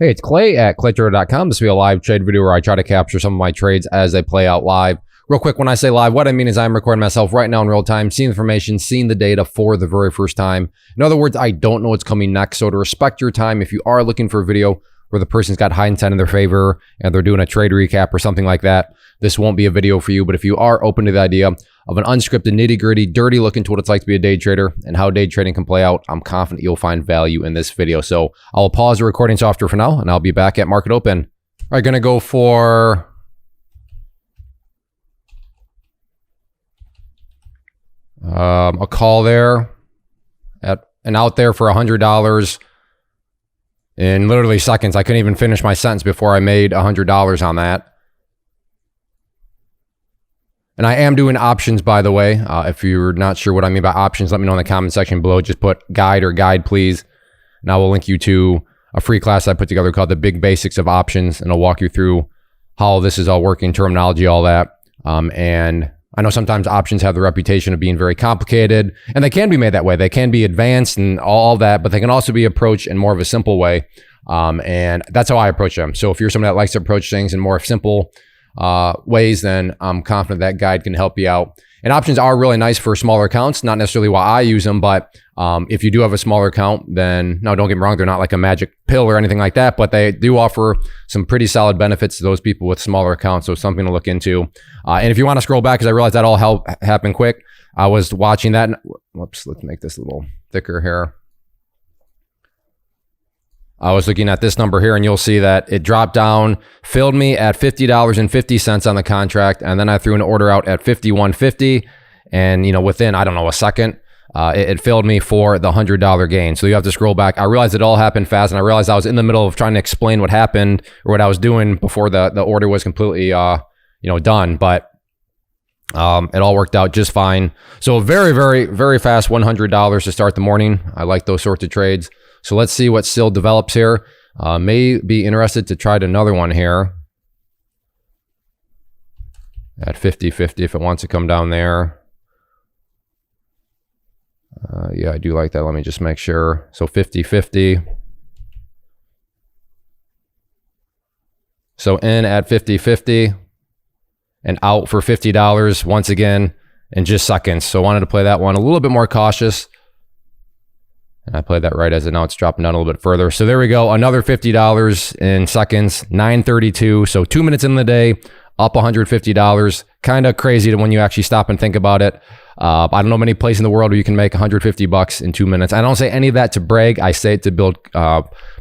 Hey, it's Clay at claytrader.com. This will be a live trade video where I try to capture some of my trades as they play out live. Real quick, when I say live, what I mean is I'm recording myself right now in real time, seeing information, seeing the data for the very first time. In other words, I don't know what's coming next. So to respect your time, if you are looking for a video where the person's got high intent in their favor and they're doing a trade recap or something like that, this won't be a video for you. But if you are open to the idea of an unscripted, nitty-gritty, dirty look into what it's like to be a day trader and how day trading can play out, I'm confident you'll find value in this video. So I'll pause the recording software for now, and I'll be back at market open. All right, gonna go for a call there at and out there for $100 in literally seconds. I couldn't even finish my sentence before I made $100 on that. And I am doing options, by the way. If you're not sure what I mean by options, let me know in the comment section below. Just put guide or guide, please. And I will link you to a free class I put together called The Big Basics of Options. And I'll walk you through how this is all working, terminology, all that. And I know sometimes options have the reputation of being very complicated. And they can be made that way. They can be advanced and all that. But they can also be approached in more of a simple way. And that's how I approach them. So if you're someone that likes to approach things in more simple ways, then I'm confident that guide can help you out. And options are really nice for smaller accounts, not necessarily why I use them, but if you do have a smaller account, then no, don't get me wrong, they're not like a magic pill or anything like that, but they do offer some pretty solid benefits to those people with smaller accounts, so something to look into. And if you want to scroll back, because I realized that all happened quick, I was watching that. Whoops, let's make this a little thicker here. I was looking at this number here, and you'll see that it dropped down, filled me at $50.50 on the contract, and then I threw an order out at $51.50, and within, I don't know, a second, it filled me for the $100 gain. So you have to scroll back. I realized it all happened fast, and I realized I was in the middle of trying to explain what happened or what I was doing before the order was completely done, but it all worked out just fine. So very, very, very fast $100 to start the morning. I like those sorts of trades. So let's see what still develops here. May be interested to try another one here at 50-50 if it wants to come down there. Yeah, I do like that. Let me just make sure. So 50-50. So in at 50-50 and out for $50 once again in just seconds. So I wanted to play that one a little bit more cautious. And I played that right as now it's dropping down a little bit further. So there we go. Another $50 in seconds, 9:32. So 2 minutes in the day, up $150. Kind of crazy to when you actually stop and think about it. I don't know many places in the world where you can make $150 in 2 minutes. I don't say any of that to brag. I say it to build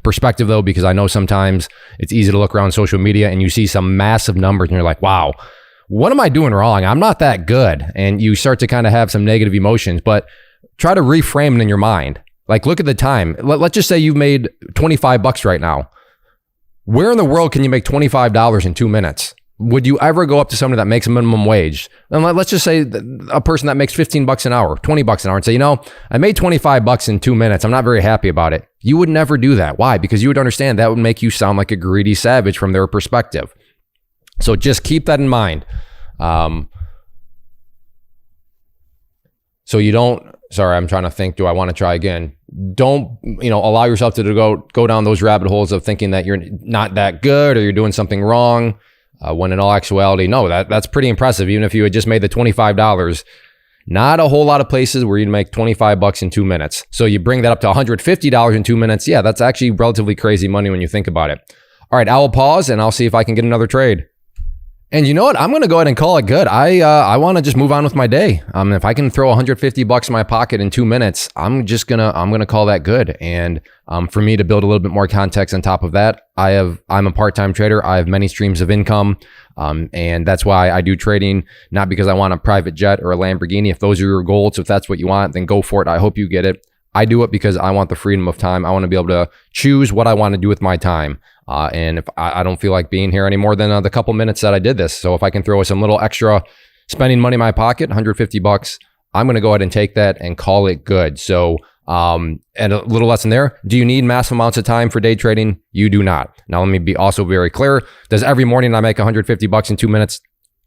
perspective though, because I know sometimes it's easy to look around social media and you see some massive numbers and you're like, wow, what am I doing wrong? I'm not that good. And you start to kind of have some negative emotions, but try to reframe it in your mind. Like, look at the time. Let's just say you've made $25 right now. Where in the world can you make $25 in 2 minutes? Would you ever go up to somebody that makes a minimum wage? And let's just say a person that makes $15 an hour, $20 an hour, and say, I made $25 in 2 minutes. I'm not very happy about it. You would never do that. Why? Because you would understand that would make you sound like a greedy savage from their perspective. So just keep that in mind. So you don't, sorry, I'm trying to think, do I want to try again? Don't, allow yourself to go down those rabbit holes of thinking that you're not that good or you're doing something wrong. When in all actuality, no, that's pretty impressive. Even if you had just made the $25, not a whole lot of places where you'd make $25 in 2 minutes. So you bring that up to $150 in 2 minutes. Yeah, that's actually relatively crazy money when you think about it. All right, I will pause and I'll see if I can get another trade. And you know what? I'm going to go ahead and call it good. I want to just move on with my day. If I can throw $150 in my pocket in 2 minutes, I'm going to call that good. And for me to build a little bit more context on top of that, I'm a part-time trader. I have many streams of income. And that's why I do trading, not because I want a private jet or a Lamborghini. If those are your goals, if that's what you want, then go for it. I hope you get it. I do it because I want the freedom of time. I want to be able to choose what I want to do with my time. And if I don't feel like being here any more than the couple minutes that I did this. So if I can throw some little extra spending money in my pocket, $150, I'm going to go ahead and take that and call it good. So, and a little lesson there. Do you need massive amounts of time for day trading? You do not. Now, let me be also very clear. Does every morning I make $150 in 2 minutes?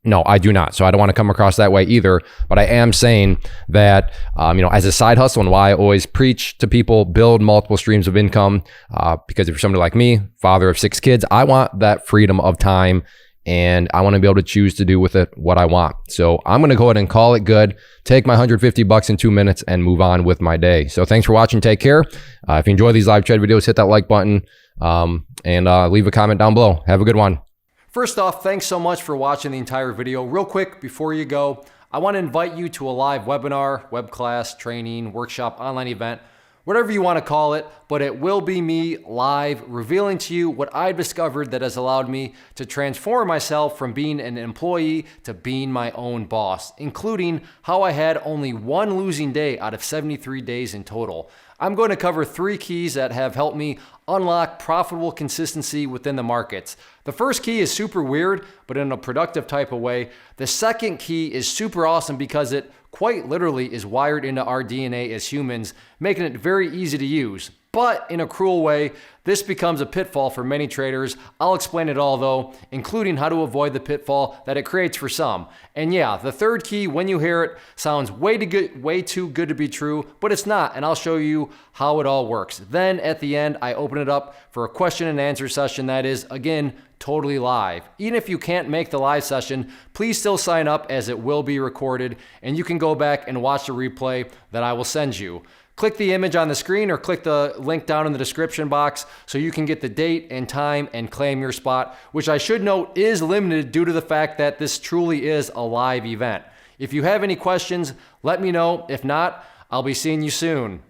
No, I do not. So I don't want to come across that way either. But I am saying that, as a side hustle, and why I always preach to people, build multiple streams of income. Because if you're somebody like me, father of 6 kids, I want that freedom of time, and I want to be able to choose to do with it what I want. So I'm going to go ahead and call it good, take my $150 in 2 minutes, and move on with my day. So thanks for watching. Take care. If you enjoy these live trade videos, hit that like button, and leave a comment down below. Have a good one. First off, thanks so much for watching the entire video. Real quick, before you go, I want to invite you to a live webinar, web class, training, workshop, online event, whatever you want to call it, but it will be me live revealing to you what I've discovered that has allowed me to transform myself from being an employee to being my own boss, including how I had only 1 losing day out of 73 days in total. I'm going to cover 3 keys that have helped me unlock profitable consistency within the markets. The first key is super weird, but in a productive type of way. The second key is super awesome because it quite literally is wired into our DNA as humans, making it very easy to use. But in a cruel way, this becomes a pitfall for many traders. I'll explain it all though, including how to avoid the pitfall that it creates for some. And yeah, the third key, when you hear it, sounds way too good to be true, but it's not, and I'll show you how it all works. Then at the end, I open it up for a question and answer session that is, again, totally live. Even if you can't make the live session, please still sign up as it will be recorded, and you can go back and watch the replay that I will send you. Click the image on the screen or click the link down in the description box so you can get the date and time and claim your spot, which I should note is limited due to the fact that this truly is a live event. If you have any questions, let me know. If not, I'll be seeing you soon.